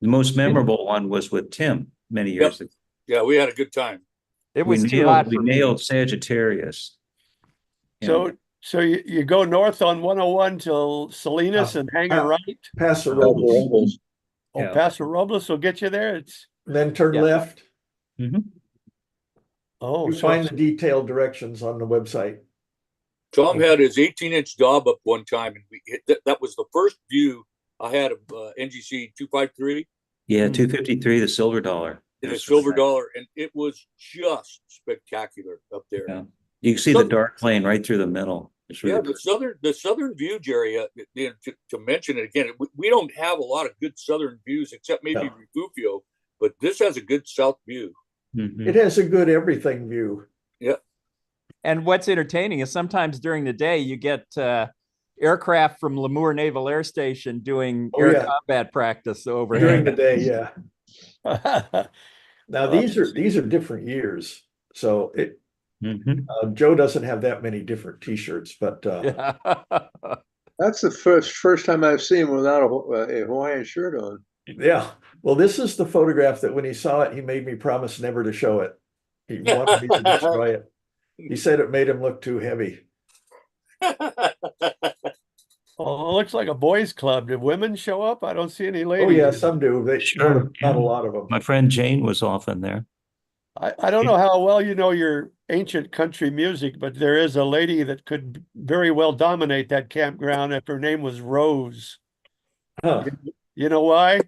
The most memorable one was with Tim many years ago. Yeah, we had a good time. It was too hot We for me. nailed Sagittarius. So you go north on 101 till Salinas and hang a right. Paso Robles, Oh, Yeah. Paso Robles will get you there. It's then turn Yeah. left. oh, You so find the detailed directions on the website. Tom had his 18-inch Dob up one time, and that was the first view I had of NGC 253. Yeah, 253, the silver dollar. In a That's silver right. dollar, and it was just spectacular up there. Yeah. You can see the dark plane right through the middle. It's really Yeah, the southern view, Jerry. To mention it again, we don't have a lot of good southern views except maybe No. Refugio, but this has a good south view. Mhm. It has a good everything view. And what's entertaining is sometimes during the day you get aircraft from Lemoore Naval Air Station doing Oh, air yeah. combat practice over During the day, yeah. Now Well, these are different years. So Mhm. Joe doesn't have that many different T-shirts, but That's the first time I've seen him without a Hawaiian shirt on. yeah. Well, this is the photograph that when he saw it, he made me promise never to show it. He wanted me to destroy it. He said it made him look too heavy. Oh, it looks like a boys' club. Did women show up? I don't see any Oh ladies. yeah, some do. They Sure, not a yeah. lot of them. My friend Jane was often there. I don't know how well you know your ancient country music, but there is a lady that could very well dominate that campground if her name was Rose. Huh. You know why?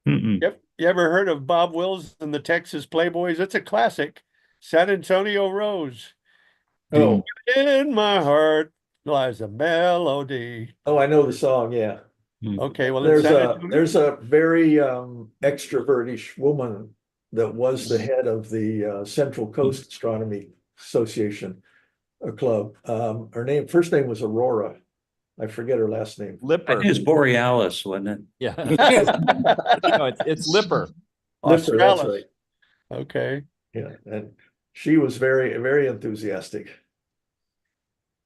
Mm-mm. You ever heard of Bob Wills and the Texas Playboys? It's a classic. San Antonio Rose. Oh, In my heart lies a melody. oh, I know the song. Yeah. Okay, well, it's There's a very extrovertish woman that was the head of the Central Coast Astronomy Association, a club. Her first name was Aurora. I forget her last name. I Lipper. think it's Borealis, wasn't it? Yeah. No, it's Lipper. Lipper, that's Australis. right. Okay. Yeah, and she was very, very enthusiastic.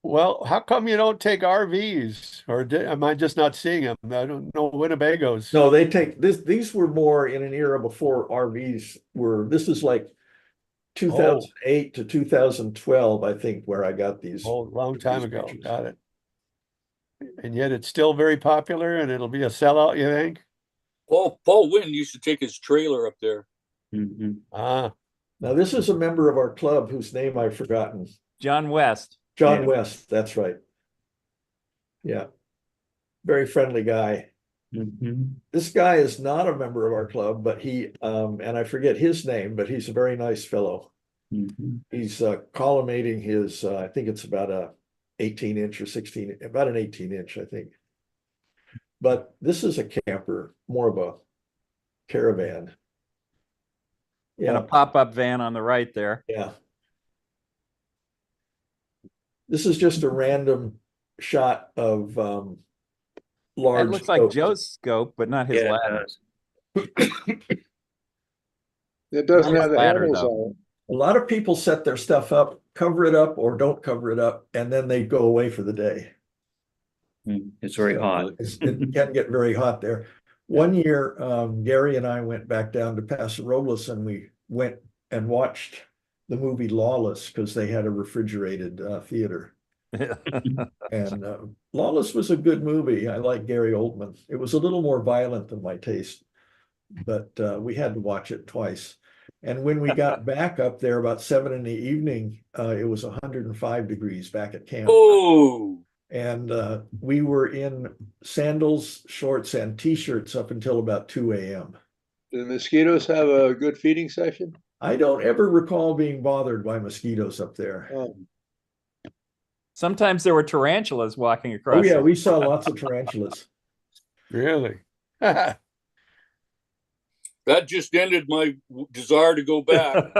Well, how come you don't take RVs, or am I just not seeing them? I don't know Winnebagos. No, they take this. These were more in an era before RVs were. This is like 2008 to 2012, I think, where I got these. Oh, long time these ago. pictures. Got it. And yet it's still very popular, and it'll be a sellout, you think? Paul Wynn used to take his trailer up there. Mhm. Ah, Now, this is a member of our club whose name I've forgotten. John West. John Yeah. West, that's right. Yeah. Very friendly guy. Mhm. This guy is not a member of our club, but and I forget his name, but he's a very nice fellow. Mhm. He's collimating his, I think it's about a 18-inch or 16, about an 18-inch, I think. But this is a camper, more of a caravan. And a Yeah, pop-up van on the right there. yeah. This is just a random shot of That large looks like scopes. Joe's scope, but not his Yeah, it ladder. does. It doesn't Nice have the ladder, handles though. on it. A lot of people set their stuff up, cover it up or don't cover it up, and then they go away for the day. It's very hot. It can get very hot there. One year, Gary and I went back down to Paso Robles and we went and watched the movie Lawless because they had a refrigerated theater. And Lawless was a good movie. I like Gary Oldman. It was a little more violent than my taste, but we had to watch it twice. And when we got back up there about 7 in the evening, it was 105 degrees back at camp. Oh, And we were in sandals, shorts, and t-shirts up until about 2 a.m. Do the mosquitoes have a good feeding session? I don't ever recall being bothered by mosquitoes up there. Oh, Sometimes there were tarantulas walking across. Oh yeah, we saw lots of tarantulas. Really? that just ended my desire to go back.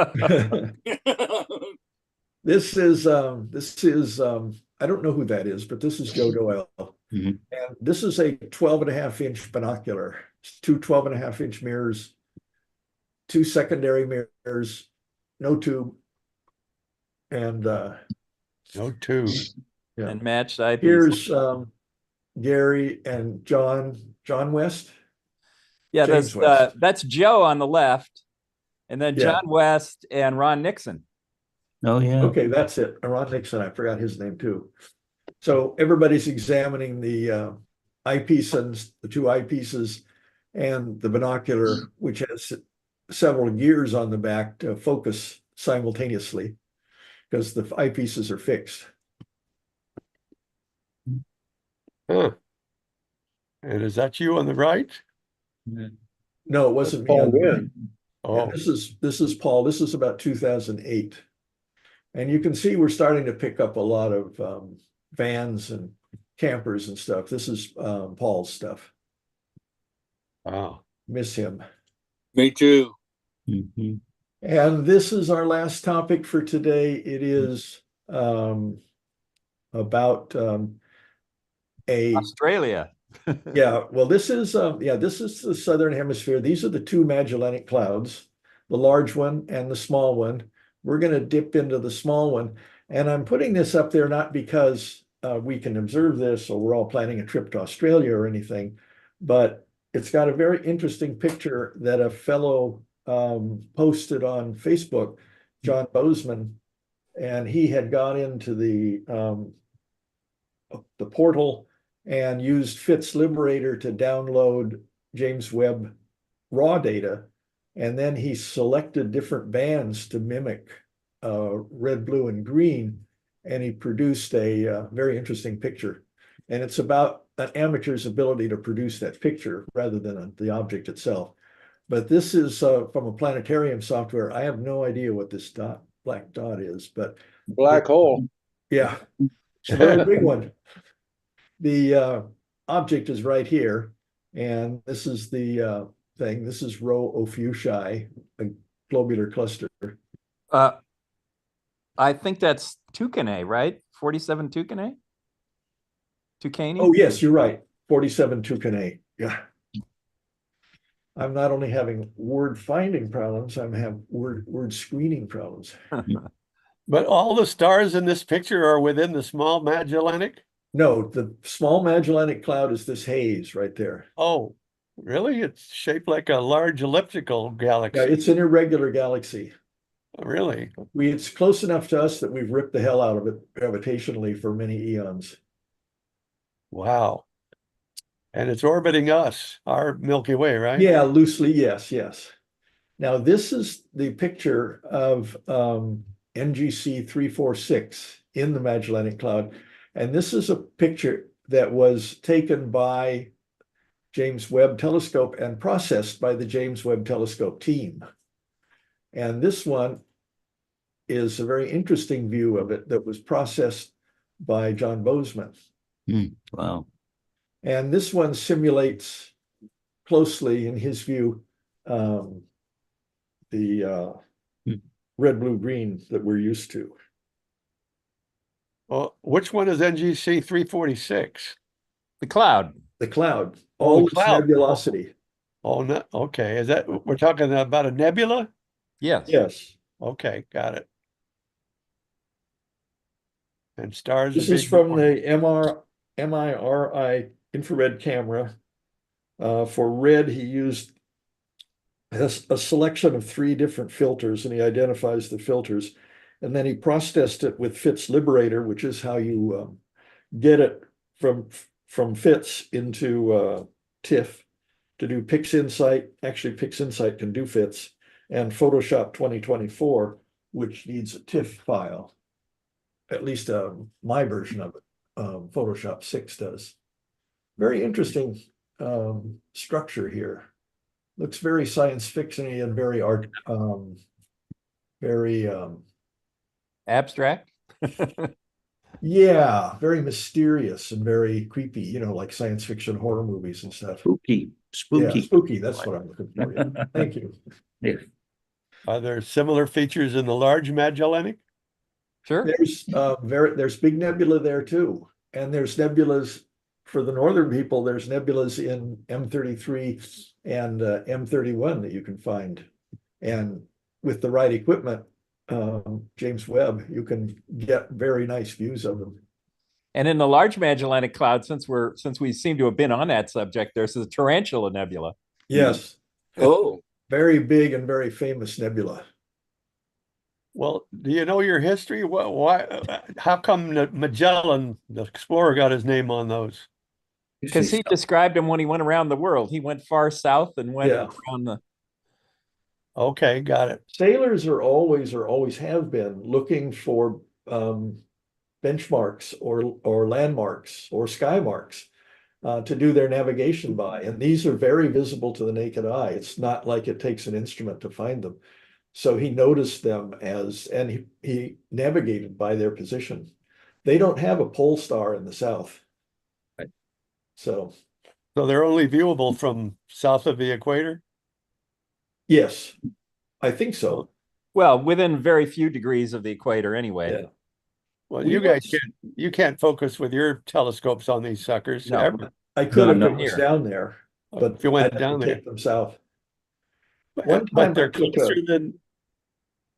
This is I don't know who that is, but this is Joe Doyle. Mhm. And this is a 12.5-inch binocular, two 12.5-inch mirrors, two secondary mirrors, no tube. And No tube. yeah. And matched eyepiece. Here's Gary and John West. Yeah, James West. that's Joe on the left, and then Yeah. John West and Ron Nixon. Oh, yeah. Okay, that's it. Ron Nixon, I forgot his name too. So everybody's examining the eyepiece and the two eyepieces and the binocular, which has several gears on the back to focus simultaneously because the eyepieces are fixed. Huh. And is that you on the right? No, it wasn't me. Paul on the right. Wynn. Oh, And this is Paul. This is about 2008. And you can see we're starting to pick up a lot of vans and campers and stuff. This is Paul's stuff. wow. Miss him. Me too. Mhm. And this is our last topic for today. It is about a Australia. yeah. Well, this is the southern hemisphere. These are the two Magellanic Clouds, the large one and the small one. We're going to dip into the small one, and I'm putting this up there not because we can observe this or we're all planning a trip to Australia or anything, but it's got a very interesting picture that a fellow posted on Facebook, John Bozeman, and he had gone into the portal and used Fitz Liberator to download James Webb raw data, and then he selected different bands to mimic red, blue, and green, and he produced a very interesting picture. And it's about an amateur's ability to produce that picture rather than the object itself. But this is from a planetarium software. I have no idea what this black dot is, but Black hole. yeah, it's a very big one. The object is right here, and this is the thing. This is Rho Ophiuchi, a globular cluster. I think that's Tucanae, right? 47 Tucanae? Tucanae? Oh, yes, you're right. 47 Tucanae. Yeah. I'm not only having word finding problems, I'm having word screening problems. But all the stars in this picture are within the small Magellanic? No, the small Magellanic Cloud is this haze right there. Oh, really? It's shaped like a large elliptical Yeah, galaxy. it's an irregular galaxy. Really? It's close enough to us that we've ripped the hell out of it gravitationally for many eons. Wow. And it's orbiting us, our Milky Way, right? Yeah, loosely, yes, yes. Now, this is the picture of NGC 346 in the Magellanic Cloud. And this is a picture that was taken by James Webb Telescope and processed by the James Webb Telescope team. And this one is a very interesting view of it that was processed by John Bozeman. Wow. And this one simulates closely, in his view, the red, blue, green that we're used to. Well, which one is NGC 346? The cloud. The cloud, Oh, all the its cloud. nebulosity. Oh, no. Okay. Is that, we're talking about a nebula? Yes. Yes. Okay, got it. And stars. This are is big from more. the MIRI infrared camera. For red, he used a selection of 3 different filters, and he identifies the filters. And then he processed it with FITS Liberator, which is how you get it from FITS into TIFF to do PixInsight. Actually, PixInsight can do FITS, and Photoshop 2024, which needs a TIFF file. At least my version of it. Photoshop 6 does. Very interesting structure here. Looks very science fiction-y and very very Abstract. yeah, very mysterious and very creepy, you know, like science fiction horror movies and stuff. Spooky, Yeah, spooky. spooky, that's what I'm looking for. Yeah. Thank you. Yeah. Are there similar features in the Large Magellanic? Sure. There's big nebula there too. And there's nebulas for the northern people, there's nebulas in M33 and M31 that you can find. And with the right equipment, James Webb, you can get very nice views of them. And in the Large Magellanic Cloud, since we seem to have been on that subject, there's a Tarantula Nebula. Yes. Oh, Very big and very famous nebula. Well, do you know your history? Why? How come Magellan, the explorer, got his name on those? Because he described him when he went around the world. He went far south and went around the. Okay, got it. Sailors are always, or always have been, looking for benchmarks or landmarks or sky marks to do their navigation by. And these are very visible to the naked eye. It's not like it takes an instrument to find them. So he noticed them and he navigated by their position. They don't have a pole star in the south. Right. So they're only viewable from south of the equator? Yes, I think so. Well, within very few degrees of the equator anyway. Yeah. Well, you guys can't focus with your telescopes on these suckers No. ever. I could if No, it was down there, but if you went I'd have down to there. take them south. But they're closer than,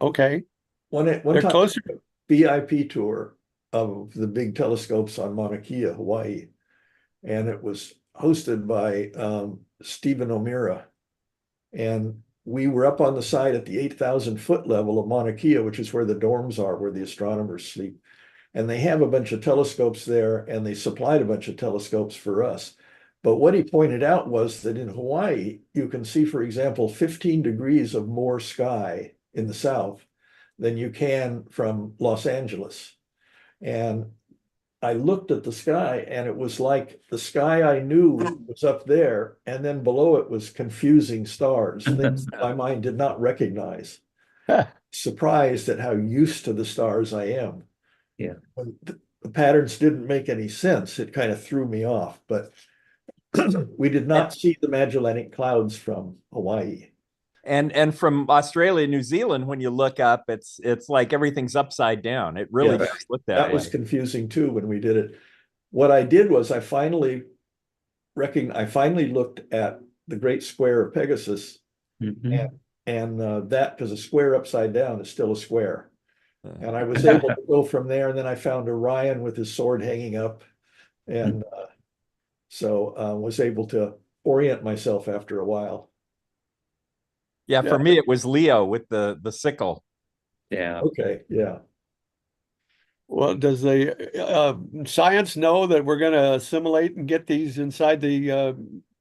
okay, One they're time I closer. took a VIP tour of the big telescopes on Mauna Kea, Hawaii. And it was hosted by Stephen O'Meara. And we were up on the side at the 8,000-foot level of Mauna Kea, which is where the dorms are, where the astronomers sleep. And they have a bunch of telescopes there, and they supplied a bunch of telescopes for us. But what he pointed out was that in Hawaii, you can see, for example, 15 degrees of more sky in the south than you can from Los Angeles. And I looked at the sky, and it was like the sky I knew was up there, and then below it was confusing stars, things that my mind did not recognize. Surprised at how used to the stars I am. Yeah. When the patterns didn't make any sense. It kind of threw me off, but we did not see the Magellanic Clouds from Hawaii. And from Australia, New Zealand, when you look up, it's like everything's upside down. It really does look that way. That was confusing too when we did it. What I did was I finally looked at the Great Square of Pegasus, and that, because a square upside down is still a square. And I was able to go from there, and then I found Orion with his sword hanging up, and so was able to orient myself after a while. Yeah, for me, it was Leo with the sickle. Yeah. Okay, yeah. Well, does the science know that we're going to assimilate and get these inside the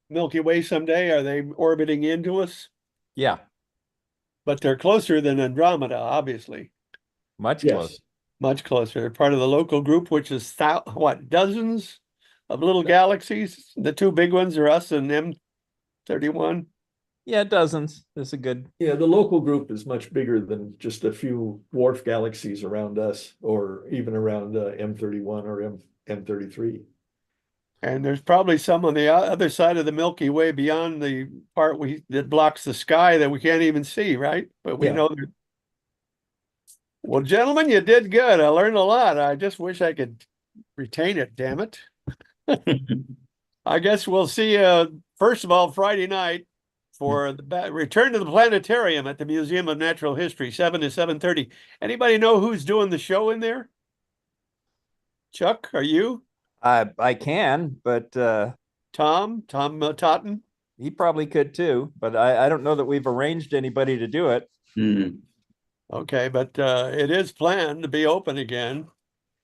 Milky Way someday? Are they orbiting into us? Yeah. But they're closer than Andromeda, obviously. Much closer. Much closer. They're part of the local group, which is dozens of little galaxies. The two big ones are us and M31. Yeah, dozens. That's a good. Yeah, the local group is much bigger than just a few dwarf galaxies around us, or even around M31 or M33. And there's probably some on the other side of the Milky Way beyond the part that blocks the sky that we can't even see, right? But we know that. Well, gentlemen, you did good. I learned a lot. I just wish I could retain it, damn it. I guess we'll see you, first of all, Friday night for the return to the planetarium at the Museum of Natural History, 7 to 7:30. Anybody know who's doing the show in there? Chuck, are you? I can, but Tom Totten? He probably could too, but I don't know that we've arranged anybody to do it. Okay, but it is planned to be open again.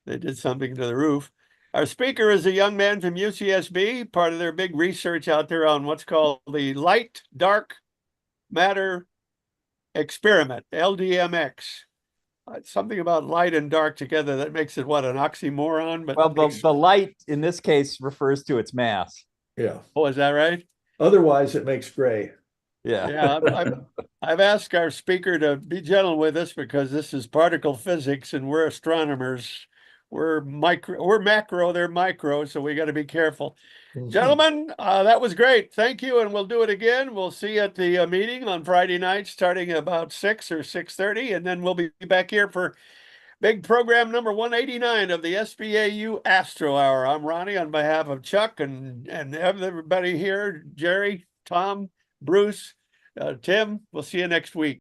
They did something to the roof. Our speaker is a young man from UCSB, part of their big research out there on what's called the light dark matter experiment, LDMX. Something about light and dark together that makes it what, an oxymoron? But Well, the light in this case refers to its mass. Yeah. oh, is that right? Otherwise, it makes gray. Yeah. Yeah, I've asked our speaker to be gentle with us because this is particle physics and we're astronomers. We're macro, they're micro, so we got to be careful. Mhm. Gentlemen, that was great. Thank you, and we'll do it again. We'll see you at the meeting on Friday night, starting about 6 or 6:30, and then we'll be back here for big program number 189 of the SBAU Astro Hour. I'm Ronnie on behalf of Chuck and everybody here, Jerry, Tom, Bruce, Tim. We'll see you next week.